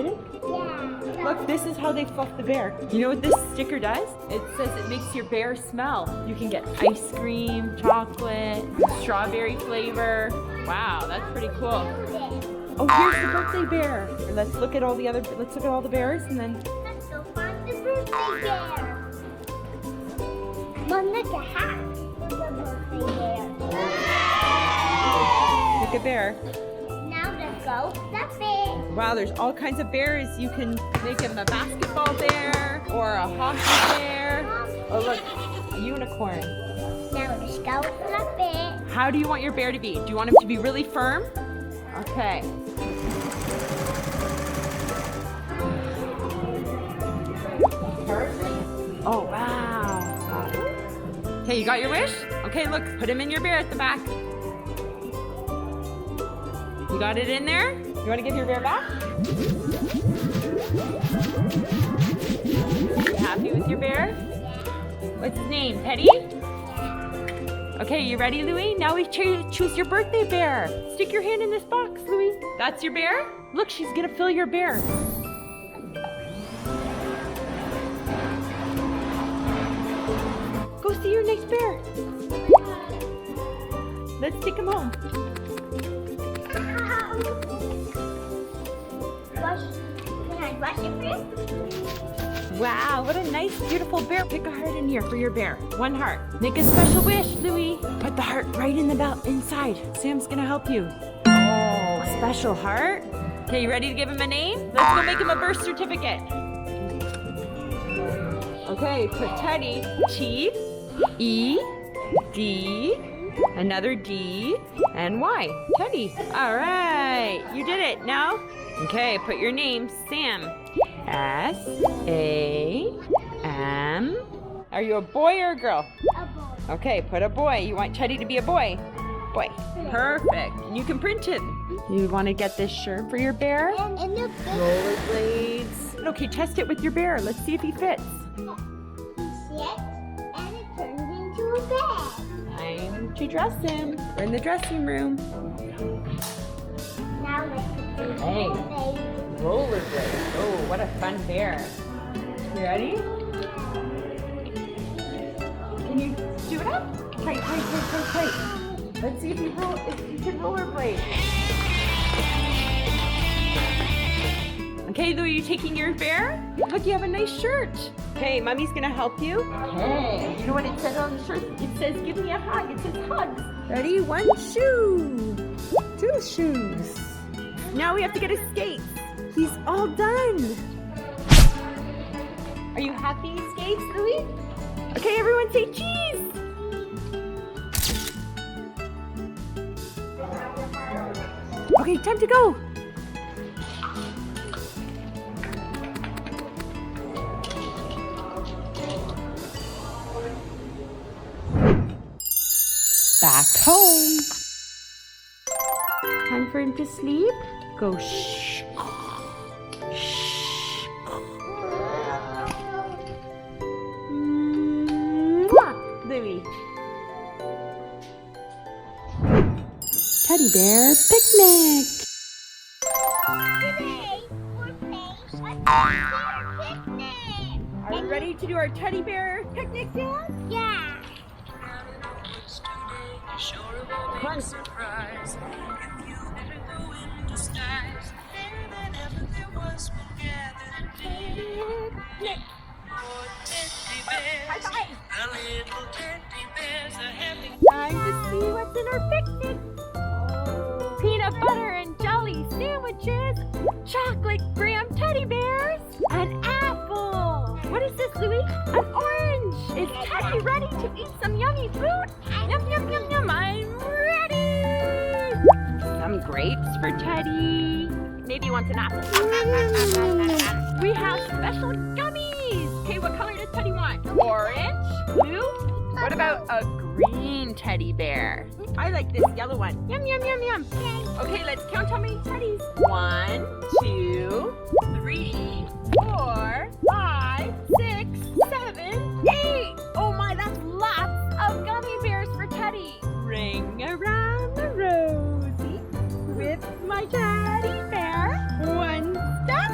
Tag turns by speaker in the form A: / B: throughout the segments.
A: excited?
B: Yeah.
A: Look, this is how they fluff the bear. You know what this sticker does? It says it makes your bear smell. You can get ice cream, chocolate, strawberry flavor. Wow, that's pretty cool. Oh, here's the birthday bear. Let's look at all the bears and then.
B: Let's go find the birthday bear. Mom, look at hat. Look at the birthday bear.
A: Pick a bear.
B: Now let's go the bear.
A: Wow, there's all kinds of bears. You can make him a basketball bear or a hockey bear. Oh, look, a unicorn.
B: Now let's go the bear.
A: How do you want your bear to be? Do you want him to be really firm? Okay. Oh, wow. Okay, you got your wish? Okay, look, put him in your bear at the back. You got it in there? You want to give your bear back? You happy with your bear? What's his name? Teddy? Okay, you ready, Louie? Now we choose your birthday bear. Stick your hand in this box, Louie. That's your bear? Look, she's gonna fill your bear. Go see your next bear. Let's take him home.
B: Can I wash it for you?
A: Wow, what a nice, beautiful bear. Pick a heart in here for your bear. One heart. Make a special wish, Louie. Put the heart right in the belt inside. Sam's gonna help you. Oh, special heart. Okay, you ready to give him a name? Let's go make him a birth certificate. Okay, put Teddy. T-E-D, another D, and Y. Teddy. All right, you did it. Now, okay, put your name, Sam. S-A-M. Are you a boy or a girl?
B: A boy.
A: Okay, put a boy. You want Teddy to be a boy? Boy. Perfect. And you can print it. You want to get this shirt for your bear?
B: And the
A: Rollerblades. Okay, test it with your bear. Let's see if he fits.
B: He sits and it turns into a bed.
A: Time to dress him. We're in the dressing room.
B: Now let's do
A: Hey.
B: the
A: Rollerblades. Oh, what a fun bear. You ready? Can you do it up? Tight, tight, tight, tight, tight. Let's see if you can rollerblade. Okay, Lou, are you taking your bear? Look, you have a nice shirt. Okay, Mommy's gonna help you. Okay, you know what it says on the shirt? It says, give me a hug. It says hugs. Ready? One shoe. Two shoes. Now we have to get his skates. He's all done. Are you happy, skates, Louie? Okay, everyone say cheese. Okay, time to go. Back home. Time for him to sleep. Go shh. Shh. Mwah, Louie. Teddy bear picnic.
B: Today, we're playing a bear picnic.
A: Are you ready to do our teddy bear picnic dance?
B: Yeah.
A: Come on.
C: Surprise, if you ever go in disguise, and ever there was one gathered
A: Picnic.
C: for teddy bears.
A: High five.
C: The little teddy bears are having
A: Time to see what's in our picnic. Peanut butter and jelly sandwiches, chocolate graham teddy bears, an apple. What is this, Louie? An orange. Is Teddy ready to eat some yummy fruit? Yum, yum, yum, yum. I'm ready. Some grapes for Teddy. Maybe he wants an apple. We have special gummies. Okay, what color does Teddy want? Orange? Blue? What about a green teddy bear? I like this yellow one. Yum, yum, yum, yum. Okay, let's count how many teddies. 1, 2, 3, 4, 5, 6, 7, 8. Oh my, that's lots of gummy bears for Teddy. Ring around the rosy with my teddy bear. One step,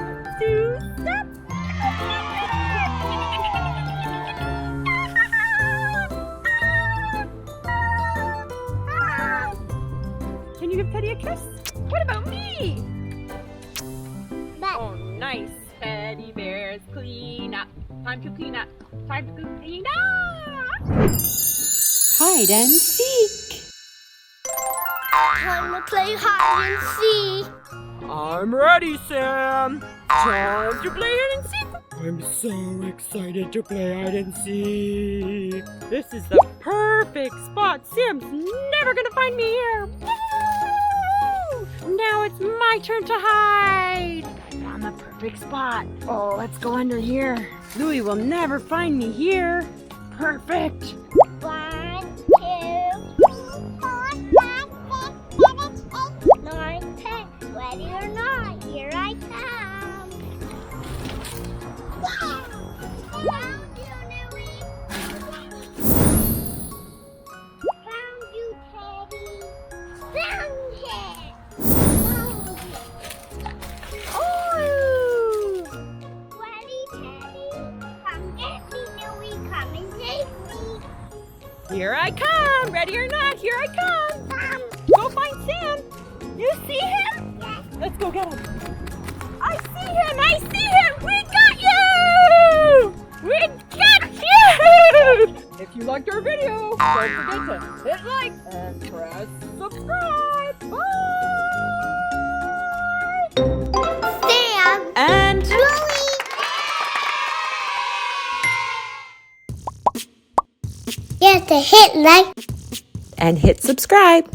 A: teddy bears, clean up. Time to clean up. Time to clean up. Hide and seek.
B: Time to play hide and seek.
A: I'm ready, Sam. Time to play hide and seek. I'm so excited to play hide and seek. This is the perfect spot. Sam's never gonna find me here. Woo! Now it's my turn to hide. I found the perfect spot. Oh, let's go under here. Louie will never find me here. Perfect.
B: 1, 2, 3, 4, 5, 6, 7, 8, 9, 10. Ready or not, here I come. Found you, Louie. Found you, Teddy. Found him.
A: Oh!
B: Ready, Teddy? Come get me, Louie. Come and take me.
A: Here I come. Ready or not, here I come. Go find Sam. You see him?
B: Yes.
A: Let's go get him. I see him. I see him. We got you. We got you. If you liked our video, don't forget to hit like and press subscribe. Bye.
B: Sam.
A: And
B: Louie. You have to hit like
A: hit subscribe.